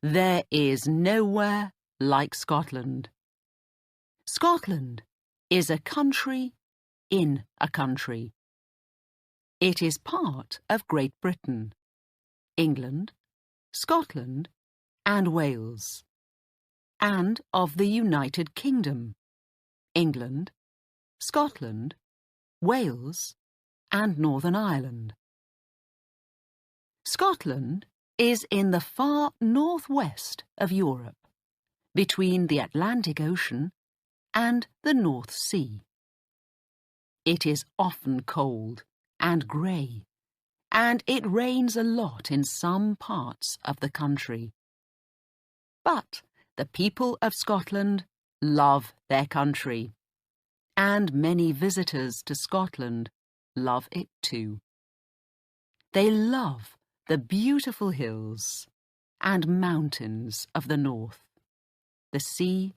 There is nowhere like Scotland. Scotland is a country in a country. It is part of Great Britain, England, Scotland, and Wales, and of the United Kingdom, England, Scotland, Wales, and Northern Ireland. Scotland is in the far northwest of Europe, between the Atlantic Ocean and the North Sea. It is often cold and grey, and it rains a lot in some parts of the country. But the people of Scotland love their country, and many visitors to Scotland love it too. They love the beautiful hills and mountains of the north, the sea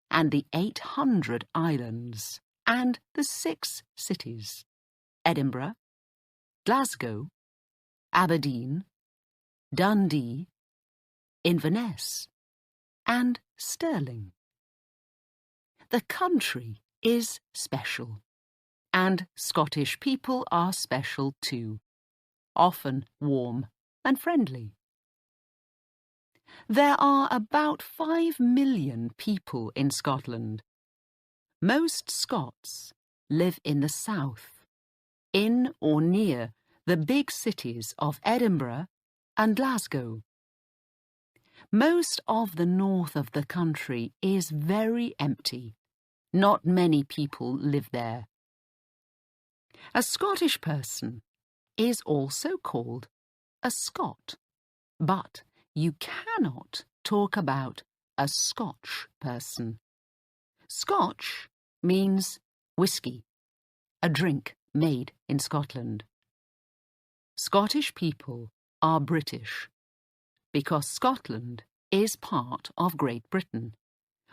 and the 800 islands and the 6 cities, Edinburgh, Glasgow, Aberdeen, Dundee, Inverness, and Stirling. The country is special, and Scottish people are special too, often warm and friendly. There are about 5 million people in Scotland. Most Scots live in the south, in or near the big cities of Edinburgh and Glasgow. Most of the north of the country is very empty. Not many people live there. A Scottish person is also called a Scot, but you cannot talk about a Scotch person. Scotch means whisky, a drink made in Scotland. Scottish people are British because Scotland is part of Great Britain,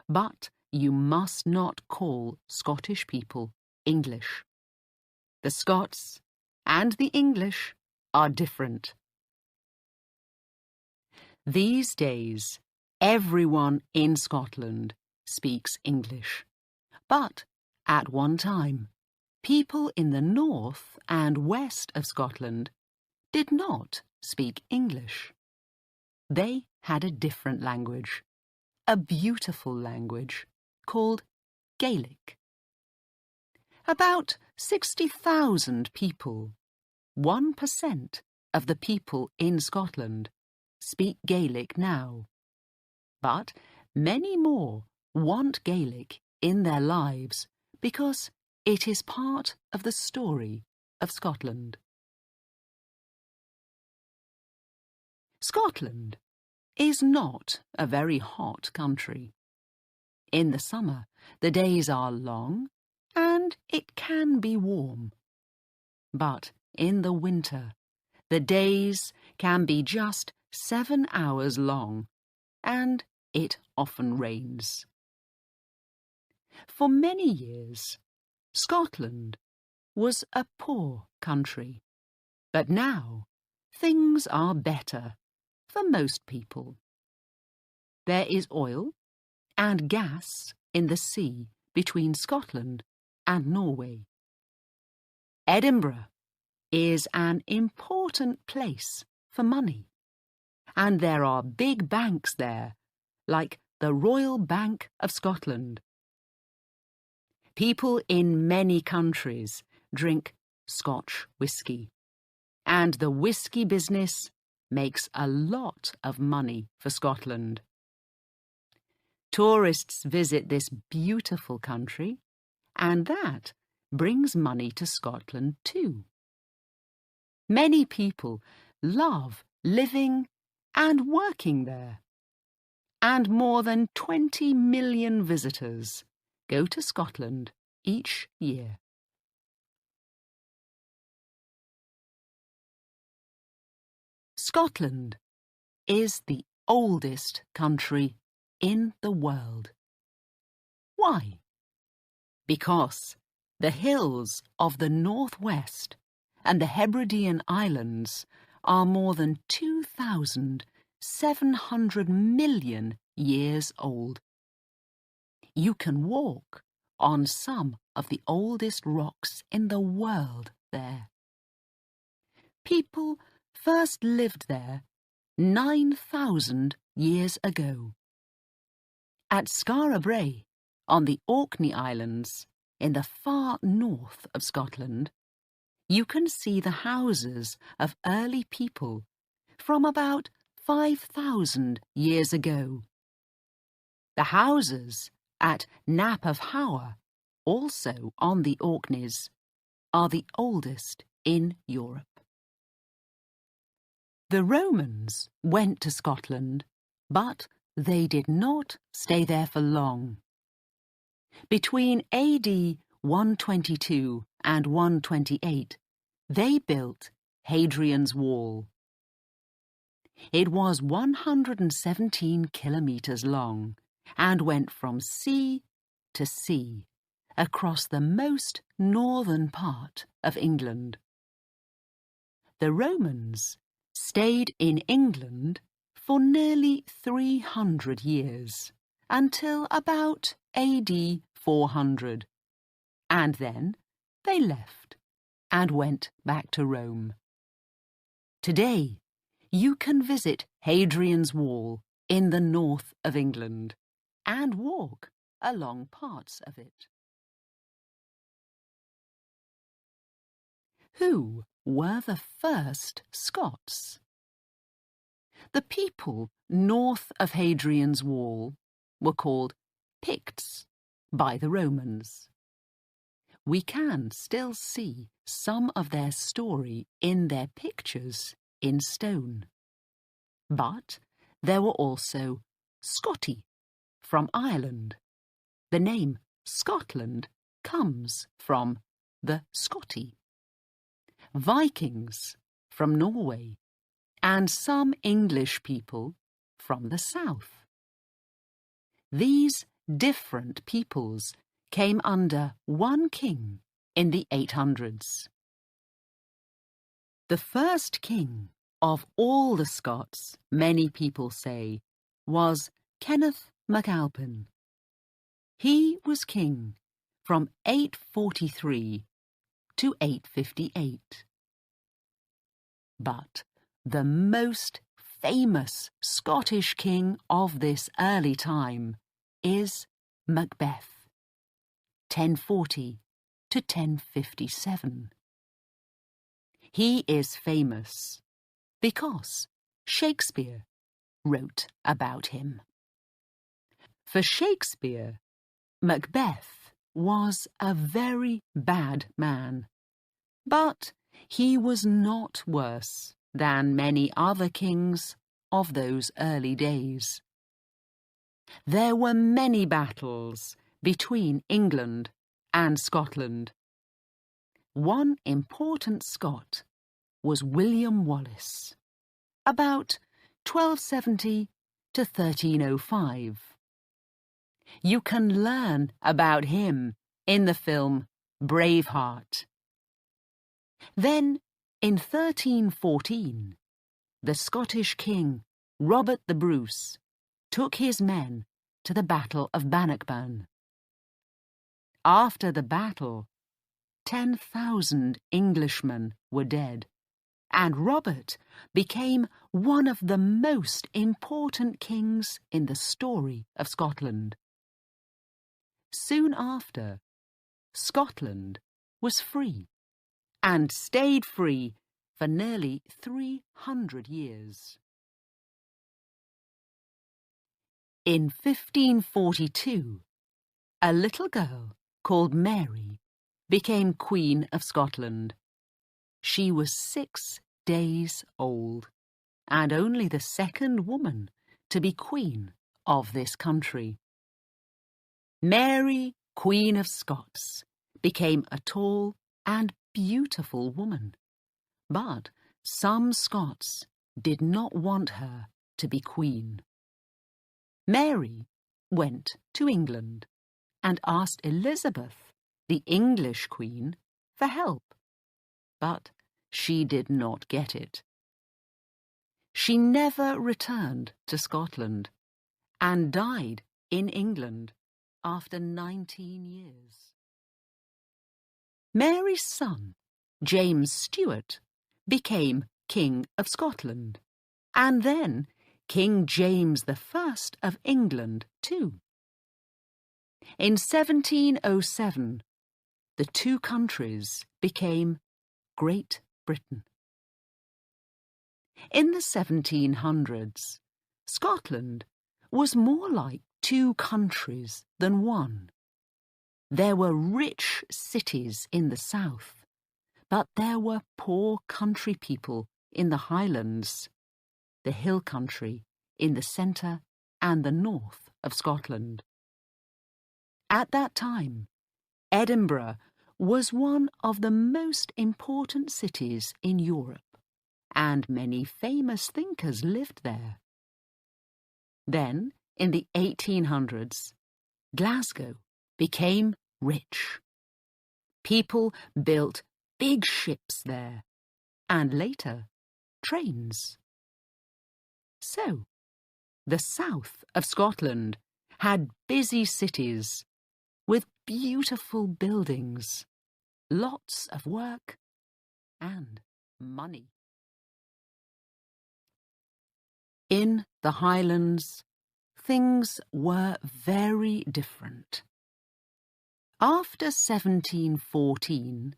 but you must not call Scottish people English. The Scots and the English are different. These days, everyone in Scotland speaks English, but at one time, people in the north and west of Scotland did not speak English. They had a different language, a beautiful language called Gaelic. About 60,000 people, 1% of the people in Scotland, speak Gaelic now. But many more want Gaelic in their lives because it is part of the story of Scotland. Scotland is not a very hot country. In the summer, the days are long and it can be warm. But in the winter, the days can be just 7 hours long, and it often rains. For many years, Scotland was a poor country, but now things are better for most people. There is oil and gas in the sea between Scotland and Norway. Edinburgh is an important place for money, and there are big banks there, like the Royal Bank of Scotland. People in many countries drink Scotch whisky, and the whisky business makes a lot of money for Scotland. Tourists visit this beautiful country, and that brings money to Scotland too. Many people love living and working there, and more than 20 million visitors go to Scotland each year. Scotland is the oldest country in the world. Why? Because the hills of the northwest and the Hebridean Islands are more than 2,000 700 million years old. You can walk on some of the oldest rocks in the world there. People first lived there 9,000 years ago. At Skara Brae, on the Orkney Islands, in the far north of Scotland, you can see the houses of early people from about 5,000 years ago. The houses at Nap of Hower, also on the Orkneys, are the oldest in Europe. The Romans went to Scotland, but they did not stay there for long. Between AD 122 and 128, they built Hadrian's Wall. It was 117 kilometres long and went from sea to sea across the most northern part of England. The Romans stayed in England for nearly 300 years, until about AD 400, and then they left and went back to Rome. Today, you can visit Hadrian's Wall in the north of England and walk along parts of it. Who were the first Scots? The people north of Hadrian's Wall were called Picts by the Romans. We can still see some of their story in their pictures in stone. But there were also Scotti from Ireland. The name Scotland comes from the Scotti. Vikings from Norway, and some English people from the south. These different peoples came under one king in the 800s. The first king of all the Scots, many people say, was Kenneth MacAlpin. He was king from 843 to 858. But the most famous Scottish king of this early time is Macbeth, 1040 to 1057. He is famous because Shakespeare wrote about him. For Shakespeare, Macbeth was a very bad man, but he was not worse than many other kings of those early days. There were many battles between England and Scotland. One important Scot was William Wallace, about 1270 to 1305. You can learn about him in the film Braveheart. Then, in 1314, the Scottish king, Robert the Bruce, took his men to the Battle of Bannockburn. After the battle, 10,000 Englishmen were dead, and Robert became one of the most important kings in the story of Scotland. Soon after, Scotland was free, and stayed free for nearly 300 years. In 1542, a little girl called Mary became Queen of Scotland. She was 6 days old, and only the second woman to be Queen of this country. Mary, Queen of Scots, became a tall and beautiful woman, but some Scots did not want her to be queen. Mary went to England and asked Elizabeth, the English queen, for help, but she did not get it. she never returned to Scotland and died in England after 19 years. Mary's son, James Stuart, became King of Scotland, and then King James I of England too. In 1707, the two countries became Great Britain. In the 1700s, Scotland was more like two countries than one. There were rich cities in the south, but there were poor country people in the Highlands, the hill country in the centre and the north of Scotland. At that time, Edinburgh was one of the most important cities in Europe, and many famous thinkers lived there. Then, in the 1800s, Glasgow became rich. People built big ships there, and later, trains. So, the south of Scotland had busy cities with beautiful buildings, lots of work, and money. In the Highlands, things were very different. After 1714,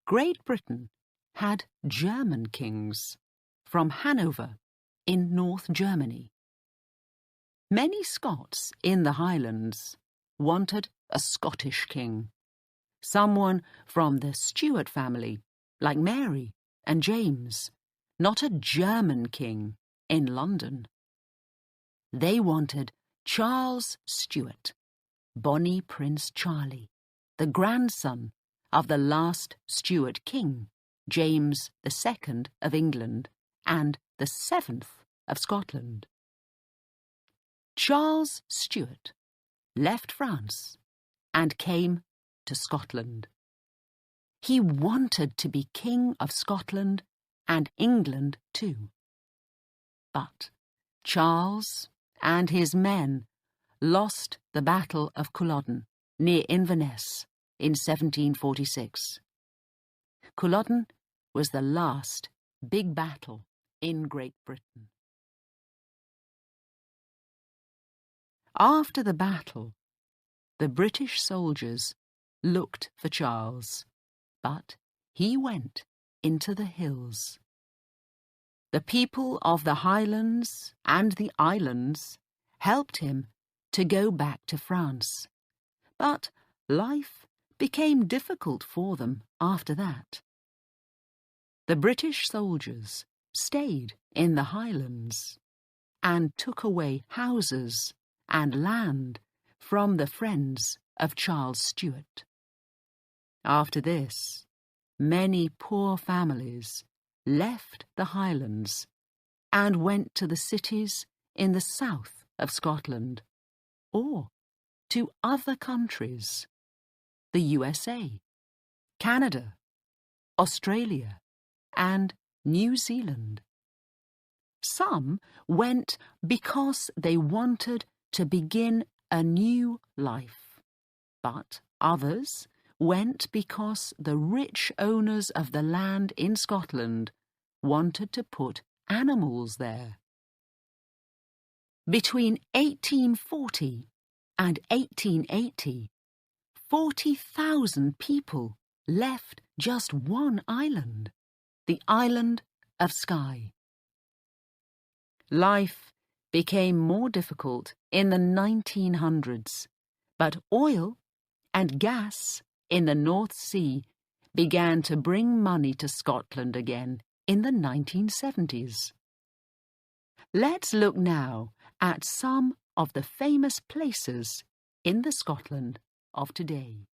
Great Britain had German kings from Hanover in North Germany. Many Scots in the Highlands wanted a Scottish king, someone from the Stuart family, like Mary and James, not a German king in London. They wanted Charles Stuart, Bonnie Prince Charlie, the grandson of the last Stuart king, James II of England and the 7th of Scotland. Charles Stuart left France and came to Scotland. He wanted to be King of Scotland and England too. But Charles and his men lost the Battle of Culloden near Inverness in 1746. Culloden was the last big battle in Great Britain. After the battle, the British soldiers looked for Charles, but he went into the hills. The people of the Highlands and the islands helped him to go back to France, but life became difficult for them after that. The British soldiers stayed in the Highlands and took away houses and land from the friends of Charles Stuart. After this, many poor families left the Highlands and went to the cities in the south of Scotland or to other countries, the USA, Canada, Australia, and New Zealand. Some went because they wanted to begin a new life, but others went because the rich owners of the land in Scotland wanted to put animals there. Between 1840 and 1880, 40,000 people left just one island, the island of Skye. Life became more difficult in the 1900s, but oil and gas in the North Sea began to bring money to Scotland again in the 1970s. Let's look now at some of the famous places in the Scotland of today.